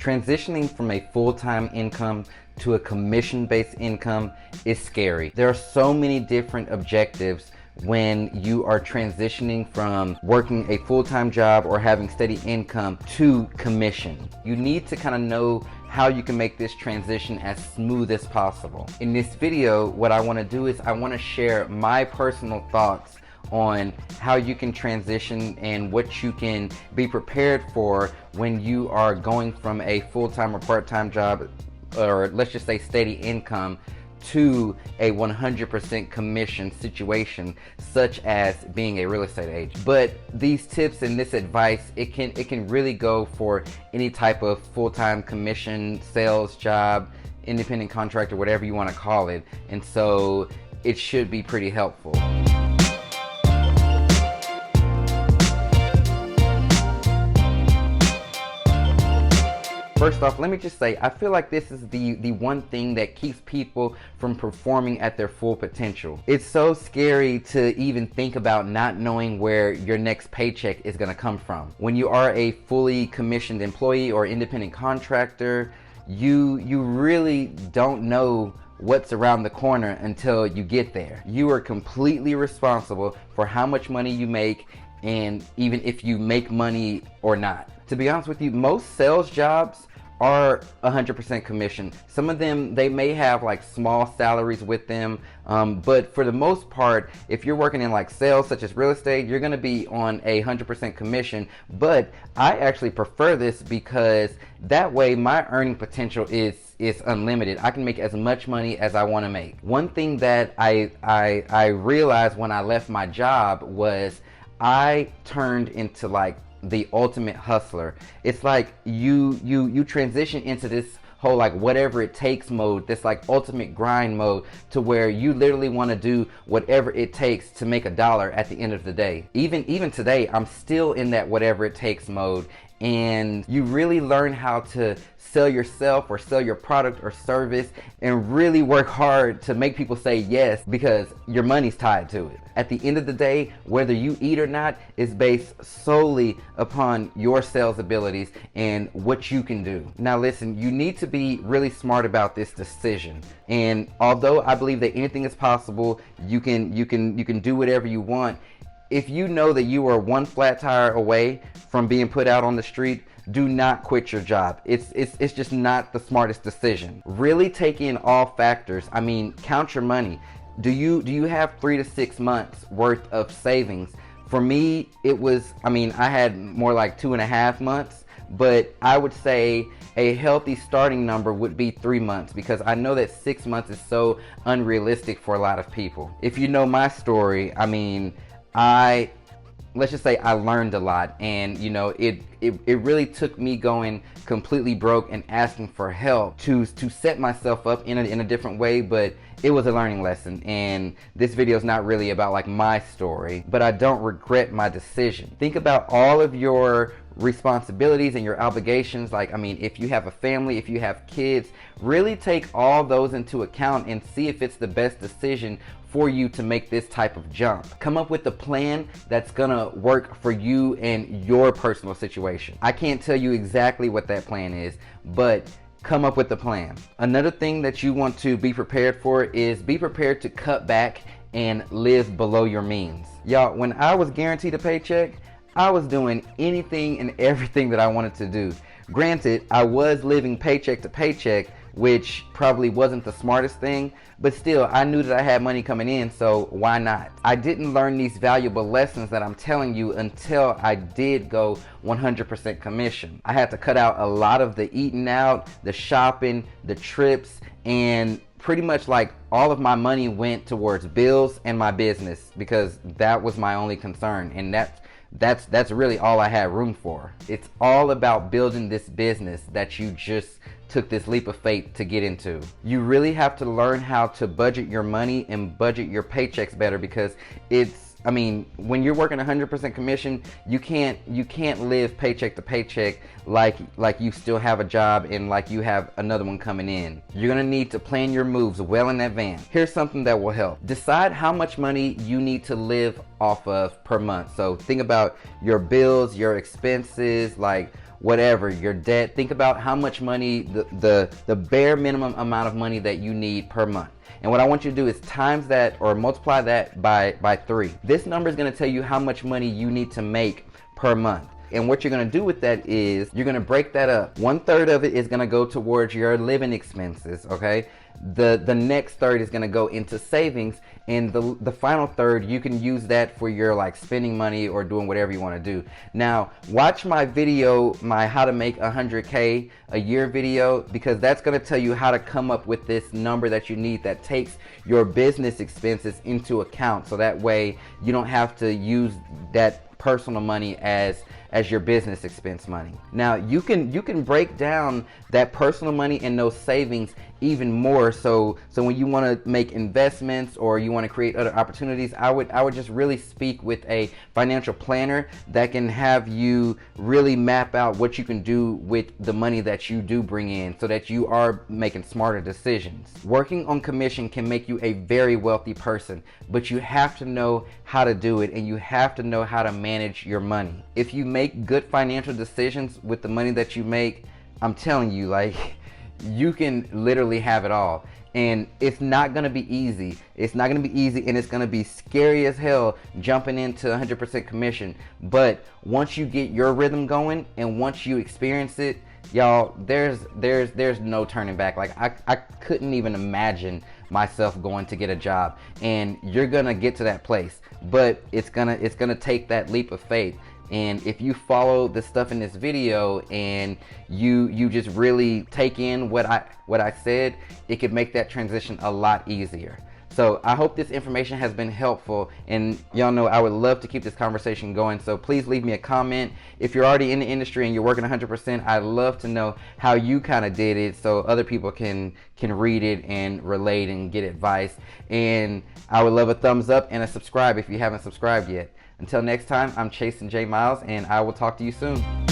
Transitioning from a full-time income to a commission-based income is scary. There are so many different objectives when you are transitioning from working a full-time job or having steady income to commission. You need to kind of know how you can make this transition as smooth as possible. In this video, what I want to do is I want to share my personal thoughts on how you can transition and what you can be prepared for when you are going from a full-time or part-time job, or let's just say steady income, to a 100% commission situation, such as being a real estate agent. But these tips and this advice, it can really go for any type of full-time commission, sales job, independent contractor, whatever you want to call it. And so it should be pretty helpful. First off, let me just say, I feel like this is the one thing that keeps people from performing at their full potential. It's so scary to even think about not knowing where your next paycheck is gonna come from. When you are a fully commissioned employee or independent contractor, you really don't know what's around the corner until you get there. You are completely responsible for how much money you make, and even if you make money or not. To be honest with you, most sales jobs are 100% commission. Some of them, they may have like small salaries with them, but for the most part, if you're working in like sales such as real estate, you're gonna be on a 100% commission. But I actually prefer this because that way my earning potential is unlimited. I can make as much money as I want to make. One thing that I realized when I left my job was I turned into like the ultimate hustler. It's like you transition into this whole like whatever it takes mode, this like ultimate grind mode, to where you literally want to do whatever it takes to make $1 at the end of the day. Even today, I'm still in that whatever it takes mode, and you really learn how to sell yourself or sell your product or service and really work hard to make people say yes, because your money's tied to it. At the end of the day, whether you eat or not is based solely upon your sales abilities and what you can do. Now listen, you need to be really smart about this decision. And although I believe that anything is possible, you can do whatever you want. If you know that you are one flat tire away from being put out on the street, do not quit your job. It's just not the smartest decision. Really take in all factors. I mean, count your money. Do you have 3 to 6 months worth of savings? For me, it was, I mean, I had more like 2.5 months, but I would say a healthy starting number would be 3 months, because I know that 6 months is so unrealistic for a lot of people. If you know my story, I mean, let's just say I learned a lot, and you know, it really took me going completely broke and asking for help to set myself up in a different way. But it was a learning lesson, and this video is not really about like my story, but I don't regret my decision. Think about all of your responsibilities and your obligations. Like, I mean, if you have a family, if you have kids, really take all those into account and see if it's the best decision for you to make this type of jump. Come up with a plan that's gonna work for you and your personal situation. I can't tell you exactly what that plan is, but come up with a plan. Another thing that you want to be prepared for is be prepared to cut back and live below your means. Y'all, when I was guaranteed a paycheck, I was doing anything and everything that I wanted to do. Granted, I was living paycheck to paycheck, which probably wasn't the smartest thing, but still, I knew that I had money coming in, so why not? I didn't learn these valuable lessons that I'm telling you until I did go 100% commission. I had to cut out a lot of the eating out, the shopping, the trips, and pretty much like all of my money went towards bills and my business, because that was my only concern, and that's really all I had room for. It's all about building this business that you just took this leap of faith to get into. You really have to learn how to budget your money and budget your paychecks better, because I mean, when you're working 100% commission, you can't live paycheck to paycheck like you still have a job and like you have another one coming in. You're gonna need to plan your moves well in advance. Here's something that will help. Decide how much money you need to live off of per month. So think about your bills, your expenses, like whatever, your debt. Think about how much money, the bare minimum amount of money that you need per month. And what I want you to do is times that or multiply that by 3. This number is going to tell you how much money you need to make per month. And what you're going to do with that is you're going to break that up. 1/3 of it is going to go towards your living expenses, okay? The next third is going to go into savings, and the final third, you can use that for your like spending money or doing whatever you want to do. Now, watch my video, my how to make 100K a year video, because that's going to tell you how to come up with this number that you need that takes your business expenses into account, so that way you don't have to use that personal money as your business expense money. Now you can break down that personal money and those savings even more, so when you want to make investments or you want to create other opportunities, I would just really speak with a financial planner that can have you really map out what you can do with the money that you do bring in, so that you are making smarter decisions. Working on commission can make you a very wealthy person, but you have to know how to do it, and you have to know how to manage your money. If you make good financial decisions with the money that you make, I'm telling you, like, you can literally have it all. And it's not gonna be easy. It's not gonna be easy, and it's gonna be scary as hell jumping into 100% commission. But once you get your rhythm going and once you experience it, y'all, there's no turning back. Like I couldn't even imagine myself going to get a job, and you're gonna get to that place, but it's gonna take that leap of faith. And if you follow the stuff in this video and you just really take in what I said, it could make that transition a lot easier. So I hope this information has been helpful, and y'all know I would love to keep this conversation going, so please leave me a comment. If you're already in the industry and you're working 100%, I'd love to know how you kind of did it, so other people can read it and relate and get advice. And I would love a thumbs up and a subscribe if you haven't subscribed yet. Until next time, I'm Chastin J. Miles, and I will talk to you soon.